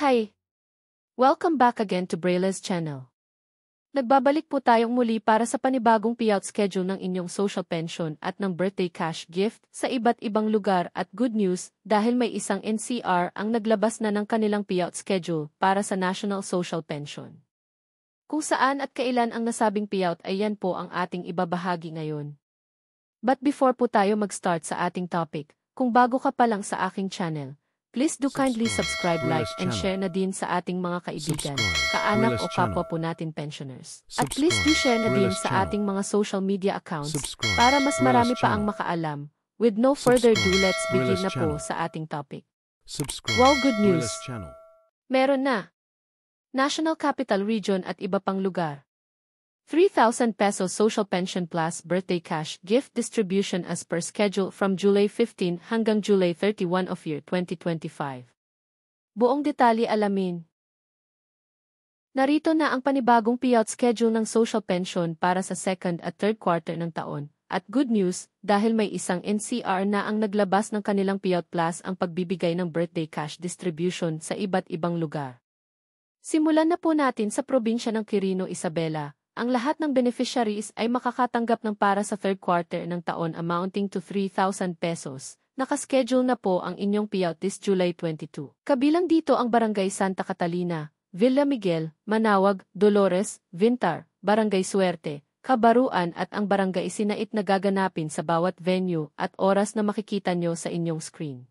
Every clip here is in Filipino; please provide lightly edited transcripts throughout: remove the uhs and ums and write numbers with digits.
Hi! Welcome back again to Brayla's channel. Nagbabalik po tayong muli para sa panibagong payout schedule ng inyong social pension at ng birthday cash gift sa iba't ibang lugar at good news dahil may isang NCR ang naglabas na ng kanilang payout schedule para sa National Social Pension. Kung saan at kailan ang nasabing payout ay yan po ang ating ibabahagi ngayon. But before po tayo mag-start sa ating topic, kung bago ka pa lang sa aking channel, please do kindly subscribe, like, and share na din sa ating mga kaibigan, kaanak o kapwa po natin pensioners. At please do share na din sa ating mga social media accounts para mas marami pa ang makaalam. With no further ado, let's begin na po sa ating topic. Wow, good news! Meron na! National Capital Region at iba pang lugar. 3,000 pesos Social Pension Plus Birthday Cash Gift Distribution as per schedule from July 15 hanggang July 31 of year 2025. Buong detalye alamin. Narito na ang panibagong payout schedule ng social pension para sa second at third quarter ng taon. At good news, dahil may isang NCR na ang naglabas ng kanilang payout plus ang pagbibigay ng birthday cash distribution sa iba't ibang lugar. Simulan na po natin sa probinsya ng Quirino, Isabela. Ang lahat ng beneficiaries ay makakatanggap ng para sa third quarter ng taon amounting to 3,000 pesos. Nakaschedule na po ang inyong payout this July 22. Kabilang dito ang Barangay Santa Catalina, Villa Miguel, Manawag, Dolores, Vintar, Barangay Suerte, Kabaruan at ang Barangay Sinait na gaganapin sa bawat venue at oras na makikita nyo sa inyong screen.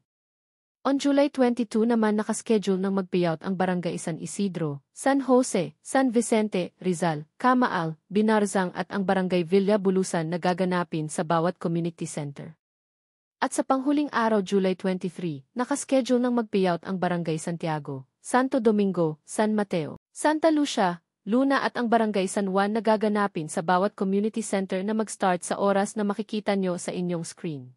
On July 22 naman nakaschedule ng mag-payout ang Barangay San Isidro, San Jose, San Vicente, Rizal, Camaal, Binarzang at ang Barangay Villa Bulusan na gaganapin sa bawat community center. At sa panghuling araw July 23, nakaschedule ng mag-payout ang Barangay Santiago, Santo Domingo, San Mateo, Santa Lucia, Luna at ang Barangay San Juan na gaganapin sa bawat community center na mag-start sa oras na makikita nyo sa inyong screen.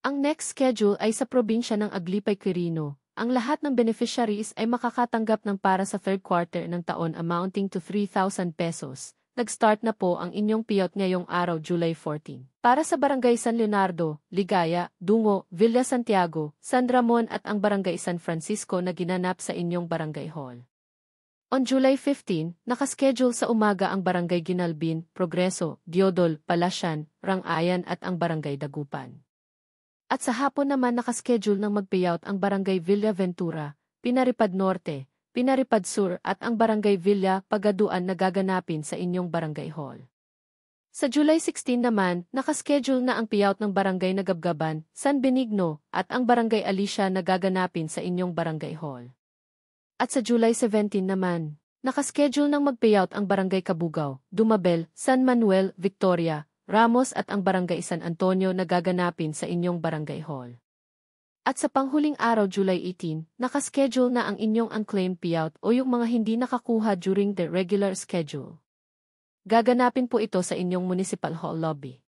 Ang next schedule ay sa probinsya ng Aglipay, Quirino. Ang lahat ng beneficiaries ay makakatanggap ng para sa third quarter ng taon amounting to 3,000 pesos. Nag-start na po ang inyong payout ngayong araw July 14. Para sa Barangay San Leonardo, Ligaya, Dungo, Villa Santiago, San Ramon at ang Barangay San Francisco na ginanap sa inyong barangay hall. On July 15, nakaschedule sa umaga ang Barangay Ginalbin, Progreso, Diodol, Palasyan, Rangayan at ang Barangay Dagupan. At sa hapon naman nakaschedule ng mag-payout ang Barangay Villa Ventura, Pinaripad Norte, Pinaripad Sur at ang Barangay Villa Pagaduan na gaganapin sa inyong barangay hall. Sa July 16 naman, nakaschedule na ang payout ng Barangay Nagabgaban, San Benigno at ang Barangay Alicia na gaganapin sa inyong barangay hall. At sa July 17 naman, nakaschedule ng mag-payout ang Barangay Kabugao, Dumabel, San Manuel, Victoria, Ramos at ang Barangay San Antonio na gaganapin sa inyong barangay hall. At sa panghuling araw July 18, nakaschedule na ang inyong unclaimed payout o yung mga hindi nakakuha during the regular schedule. Gaganapin po ito sa inyong municipal hall lobby.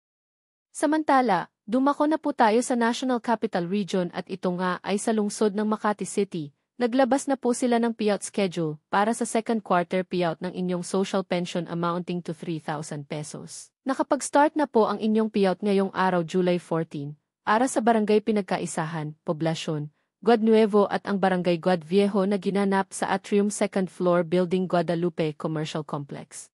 Samantala, dumako na po tayo sa National Capital Region at ito nga ay sa lungsod ng Makati City. Naglabas na po sila ng payout schedule para sa second quarter payout ng inyong social pension amounting to 3,000 pesos. Nakapag-start na po ang inyong payout ngayong araw July 14, para sa Barangay Pinagkaisahan, Poblasyon, Guad Nuevo at ang Barangay Guad Viejo na ginanap sa Atrium 2nd Floor Building Guadalupe Commercial Complex.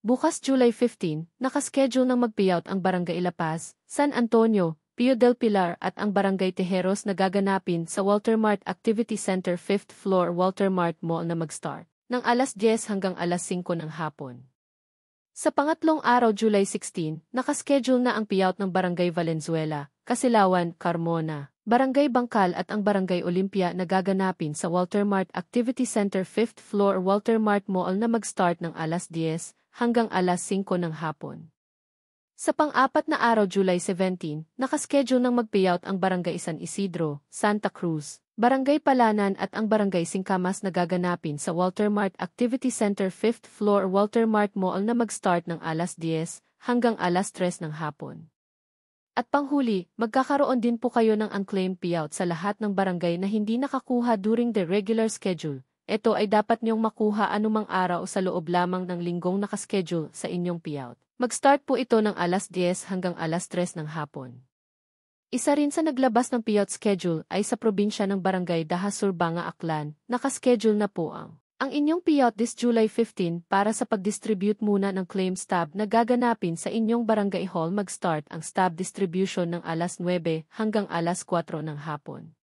Bukas July 15, nakaschedule ng mag-payout ang Barangay La Paz, San Antonio, Pio del Pilar at ang Barangay Tejeros na gaganapin sa Walter Mart Activity Center 5th Floor Walter Mart Mall na mag-start ng alas 10 hanggang alas 5 ng hapon. Sa pangatlong araw July 16, nakaschedule na ang payout ng Barangay Valenzuela, Kasilawan, Carmona, Barangay Bangkal at ang Barangay Olympia na gaganapin sa Walter Mart Activity Center 5th Floor Walter Mart Mall na mag-start ng alas 10 hanggang alas 5 ng hapon. Sa pang-apat na araw July 17, nakaschedule ng mag-payout ang Barangay San Isidro, Santa Cruz, Barangay Palanan at ang Barangay Singkamas na gaganapin sa Walter Mart Activity Center 5th Floor Walter Mart Mall na mag-start ng alas 10 hanggang alas 3 ng hapon. At panghuli, magkakaroon din po kayo ng unclaimed payout sa lahat ng barangay na hindi nakakuha during the regular schedule. Ito ay dapat niyong makuha anumang araw sa loob lamang ng linggong nakaschedule sa inyong payout. Mag-start po ito ng alas 10 hanggang alas 3 ng hapon. Isa rin sa naglabas ng payout schedule ay sa probinsya ng Barangay Daha Surbanga, Aklan. Nakaschedule na po ang inyong payout this July 15 para sa pag-distribute muna ng claim stub na gaganapin sa inyong barangay hall. Mag-start ang stub distribution ng alas 9 hanggang alas 4 ng hapon.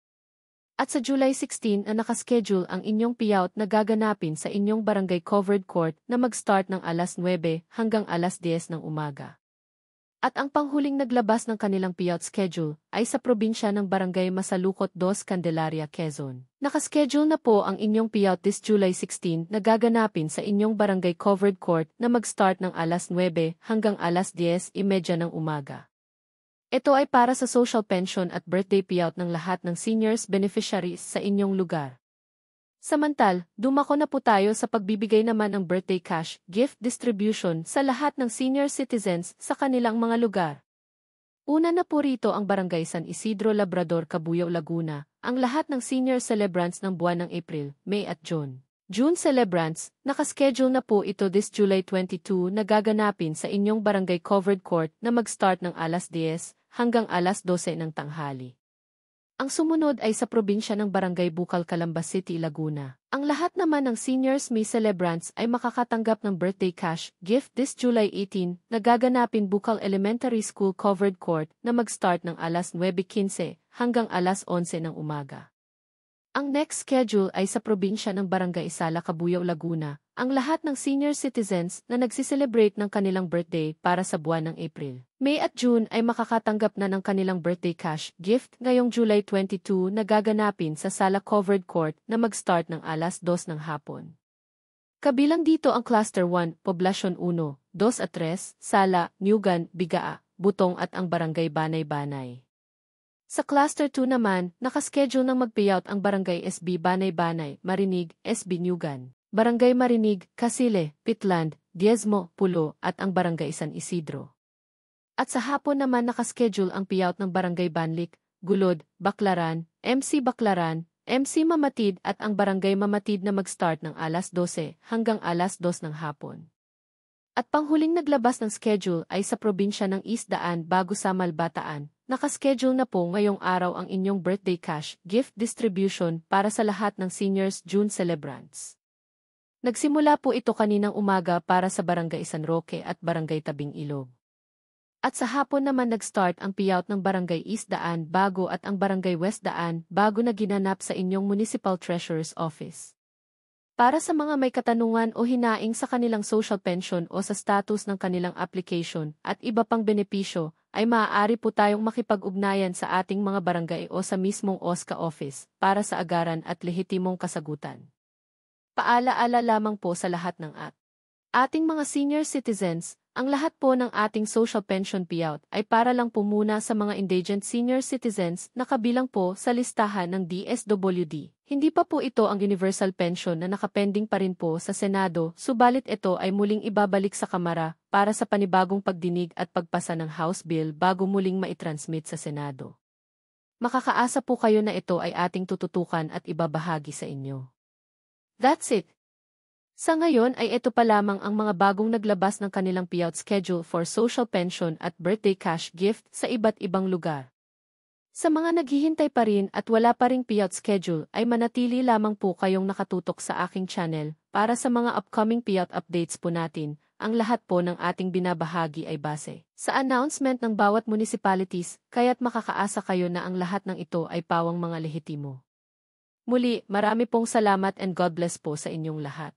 At sa July 16 na nakaschedule ang inyong payout na gaganapin sa inyong barangay covered court na mag-start ng alas 9 hanggang alas 10 ng umaga. At ang panghuling naglabas ng kanilang payout schedule ay sa probinsya ng Barangay Masalukot 2, Candelaria, Quezon. Nakaschedule na po ang inyong payout this July 16 na gaganapin sa inyong barangay covered court na mag-start ng alas 9 hanggang alas 10:30 ng umaga. Ito ay para sa social pension at birthday payout ng lahat ng seniors beneficiaries sa inyong lugar. Samantal, dumako na po tayo sa pagbibigay naman ng birthday cash gift distribution sa lahat ng senior citizens sa kanilang mga lugar. Una na po rito ang Barangay San Isidro, Labrador, Cabuyao, Laguna, ang lahat ng senior celebrants ng buwan ng April, May at June. June celebrants, nakaschedule na po ito this July 22 na gaganapin sa inyong barangay covered court na mag-start ng alas 10 hanggang alas 12 ng tanghali. Ang sumunod ay sa probinsya ng Barangay Bukal, Calamba City, Laguna. Ang lahat naman ng seniors May celebrants ay makakatanggap ng birthday cash gift this July 18 na gaganapin Bukal Elementary School covered court na mag-start ng alas 9:15 hanggang alas 11 ng umaga. Ang next schedule ay sa probinsya ng Barangay Isala, Cabuyao, Laguna. Ang lahat ng senior citizens na nagsiselebrate ng kanilang birthday para sa buwan ng April, May at June ay makakatanggap na ng kanilang birthday cash gift ngayong July 22 na gaganapin sa Sala Covered Court na mag-start ng alas 2 ng hapon. Kabilang dito ang Cluster 1, Poblasyon 1, 2 at 3, Sala, Nyugan, Bigaa, Butong at ang Barangay Banay-Banay. Sa Cluster 2 naman, nakaschedule ng mag-payout ang Barangay SB Banay-Banay, Marinig, SB Nyugan, Barangay Marinig, Casile, Pitland, Diezmo, Pulo at ang Barangay San Isidro. At sa hapon naman nakaschedule ang payout ng Barangay Banlik, Gulod, Baclaran, MC Baclaran, MC Mamatid at ang Barangay Mamatid na mag-start ng alas 12 hanggang alas 2 ng hapon. At panghuling naglabas ng schedule ay sa probinsya ng East Daan, Bago Samal, Bataan. Nakaschedule na po ngayong araw ang inyong birthday cash gift distribution para sa lahat ng seniors June celebrants. Nagsimula po ito kaninang umaga para sa Barangay San Roque at Barangay Tabing Ilog. At sa hapon naman nag-start ang payout ng Barangay East Daan, Bago at ang Barangay West Daan, Bago na ginanap sa inyong Municipal Treasurer's Office. Para sa mga may katanungan o hinaing sa kanilang social pension o sa status ng kanilang application at iba pang benepisyo, ay maaari po tayong makipag-ugnayan sa ating mga barangay o sa mismong OSCA office para sa agaran at lehitimong kasagutan. Paalaala lamang po sa lahat ng ating mga senior citizens, ang lahat po ng ating social pension payout ay para lang po muna sa mga indigent senior citizens na kabilang po sa listahan ng DSWD. Hindi pa po ito ang universal pension na nakapending pa rin po sa Senado, subalit ito ay muling ibabalik sa Kamara para sa panibagong pagdinig at pagpasa ng House Bill bago muling maitransmit sa Senado. Makakaasa po kayo na ito ay ating tututukan at ibabahagi sa inyo. That's it. Sa ngayon ay ito pa lamang ang mga bagong naglabas ng kanilang payout schedule for social pension at birthday cash gift sa iba't ibang lugar. Sa mga naghihintay pa rin at wala pa ring payout schedule ay manatili lamang po kayong nakatutok sa aking channel para sa mga upcoming payout updates po natin. Ang lahat po ng ating binabahagi ay base sa announcement ng bawat municipalities, kaya't makakaasa kayo na ang lahat ng ito ay pawang mga lehitimo. Muli, marami pong salamat and God bless po sa inyong lahat.